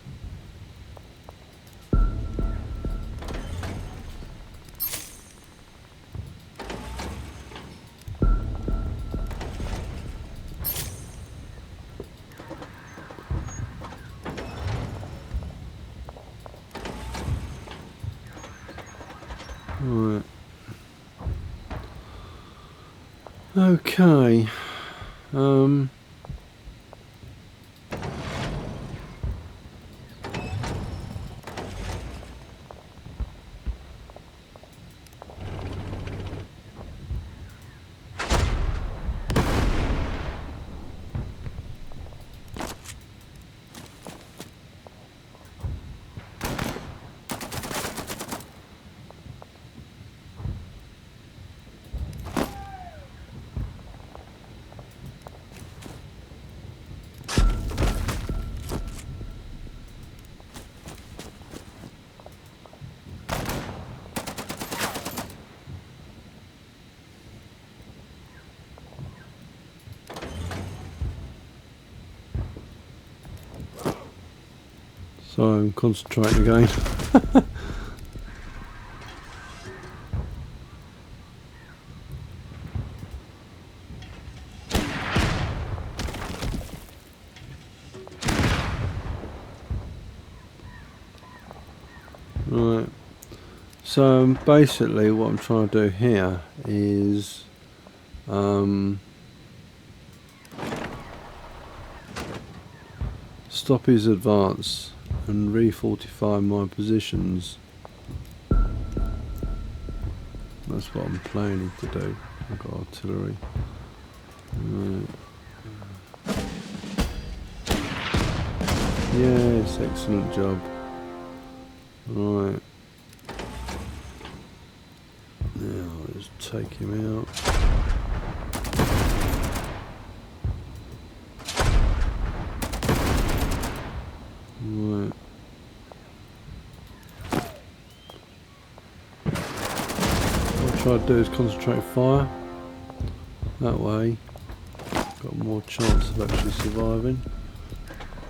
Right. Okay. So I'm concentrating again. Right. So basically what I'm trying to do here is stop his advance and refortify my positions. That's what I'm planning to do. I've got artillery. Right. Yes, excellent job. Right. Now let's take him out. Right. What I'll try to do is concentrate fire. That way, got more chance of actually surviving.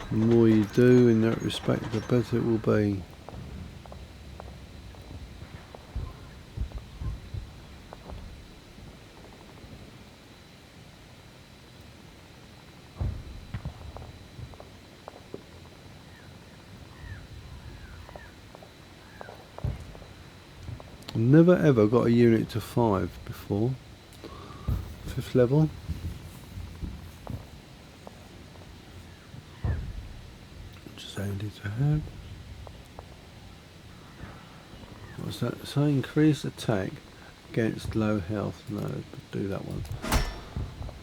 The more you do in that respect, the better it will be. Never ever got a unit to 5 before. 5th level. Which is handy to have. What's that say? Increase attack against low health. No, do that one.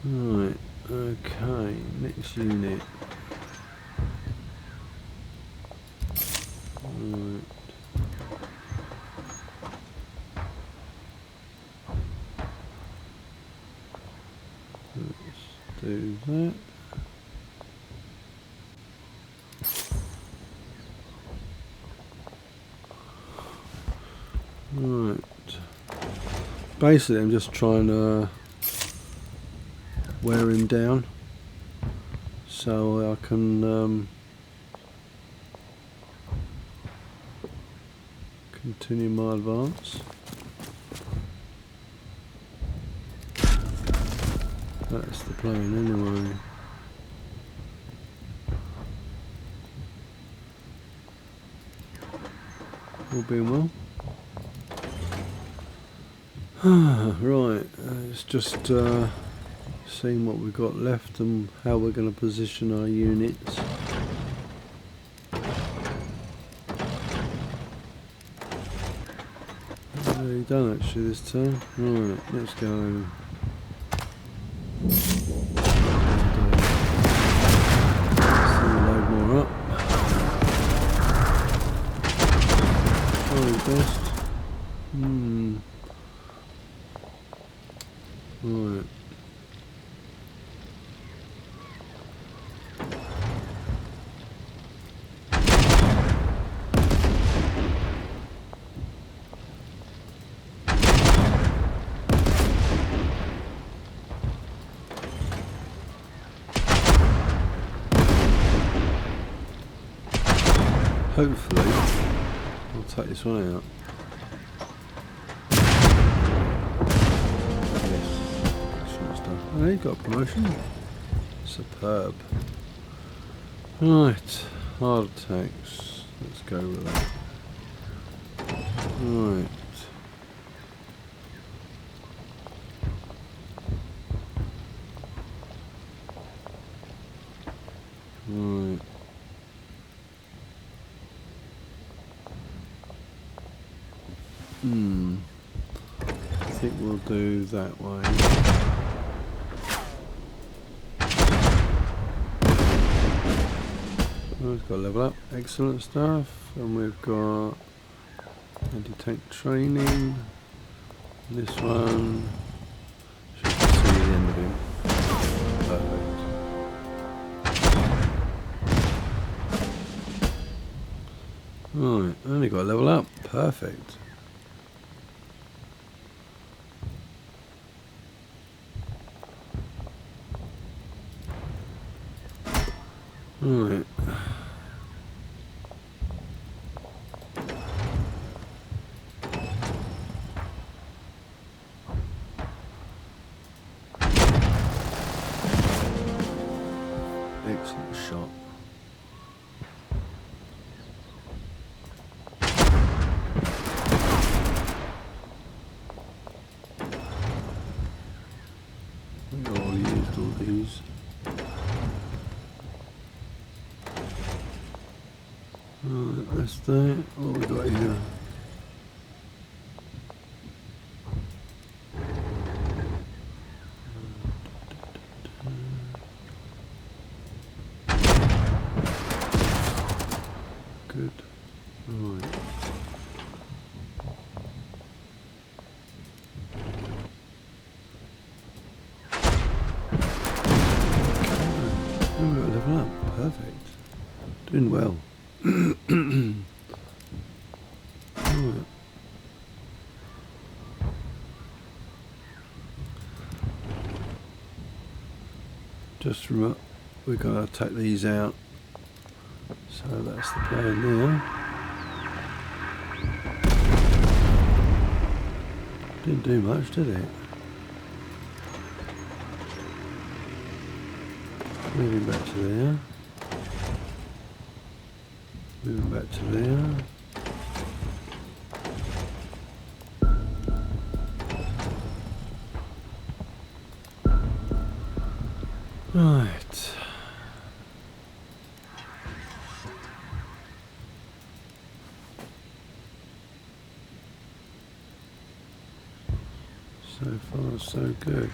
Right, okay, next unit. Right. Let's do that. Right. Basically, I'm just trying to wear him down so I can continue my advance. That's the plan anyway. All being well. Right, it's just seeing what we've got left and how we're going to position our units. Really done actually this turn. Right, let's go. Load more up. Probably best. Right. hopefully I'll take this one out. Yes, excellent stuff. Oh, he got a promotion. Superb. Right, hard attacks. Let's go with that. Right. Right. I think we'll do that way. We've got level up, excellent stuff, and we've got anti-tank training. This one should see the end of him. Perfect. Right, only got a level up. Perfect. Right. Excellent shot. We've all used all these. Right, that's that. What have we got here? Good. Right. Oh, we've got a level up. Perfect. Doing well. Right. Just remember, we're going to take these out. So that's the plan there. Didn't do much, did it? Moving back to there. Moving back to there. Right. So far, so good.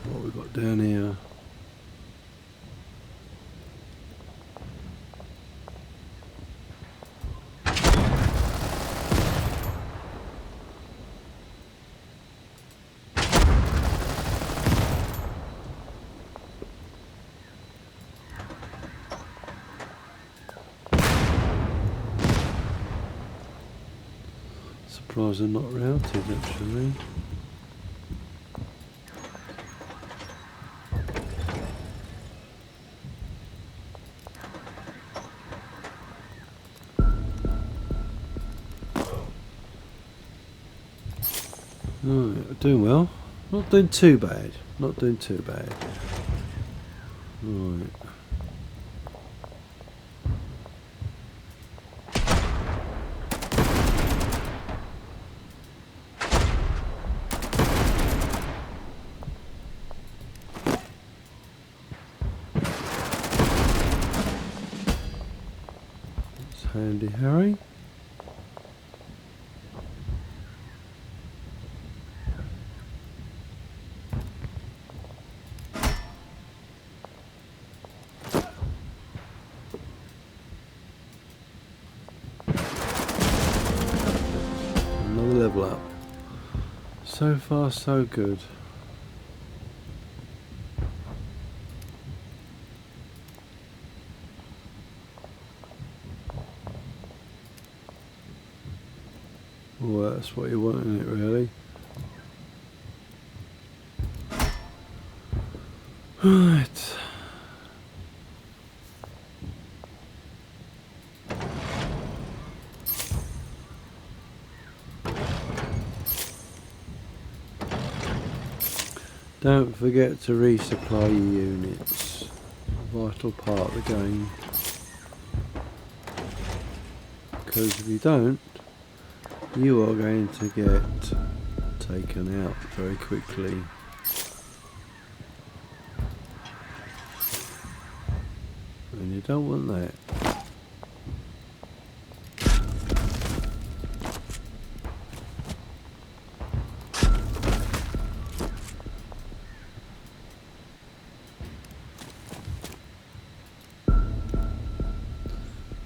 What we got down here? Surprised they're not routed actually. Right, doing well. Not doing too bad. Not doing too bad. Right. That's handy, Harry. Level up. So far, so good. Well, that's what you want, isn't it, really? Right. Don't forget to resupply your units. A vital part of the game. Because if you don't, you are going to get taken out very quickly. And you don't want that.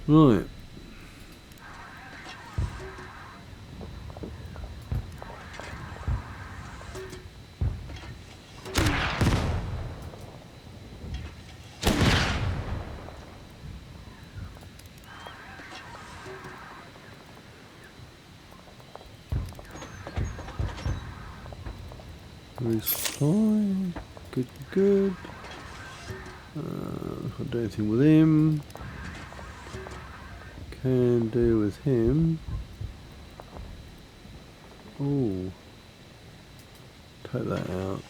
Right. Resupply. Good, good. Can't do anything with him. Can do with him. Oh, take that out.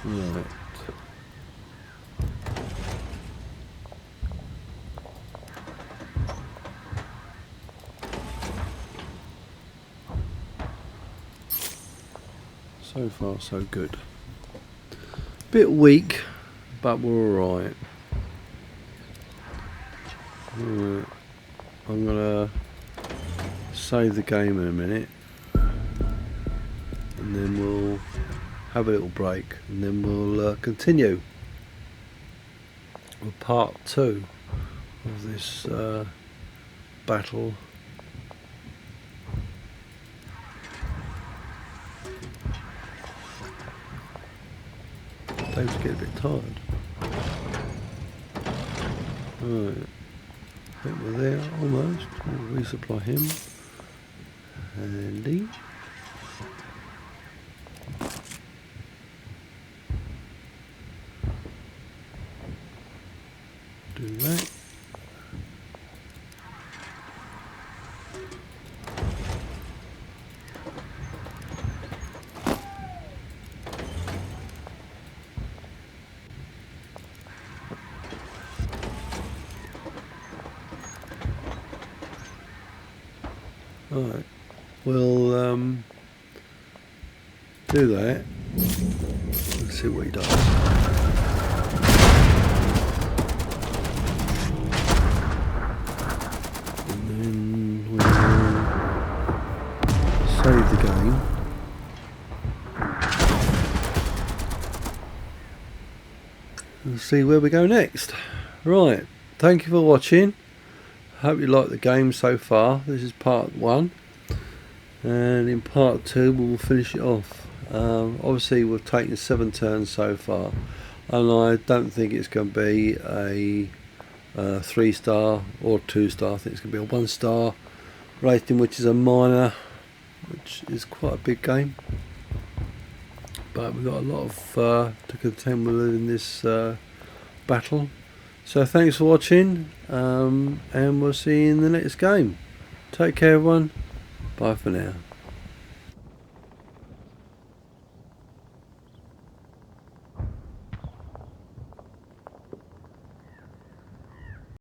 Right. So far, so good. Bit weak, but we're alright. Right. I'm gonna save the game in a minute, and then we'll have a little break, and then we'll continue with part 2 of this battle. Dave's getting a bit tired. Right, I think we're there almost. We'll resupply him. Handy. Do that. Alright, we'll do that. Let's see what he does. And then we'll save the game. And see where we go next. Right, thank you for watching. Hope you like the game so far. This is part 1, and in part 2 we'll finish it off. Obviously we've taken 7 turns so far, and I don't think it's going to be a 3-star or 2-star. I think it's going to be a 1-star rating, which is a minor, which is quite a big game, but we've got a lot of to contend with in this battle. So thanks for watching, and we'll see you in the next game. Take care everyone, bye for now.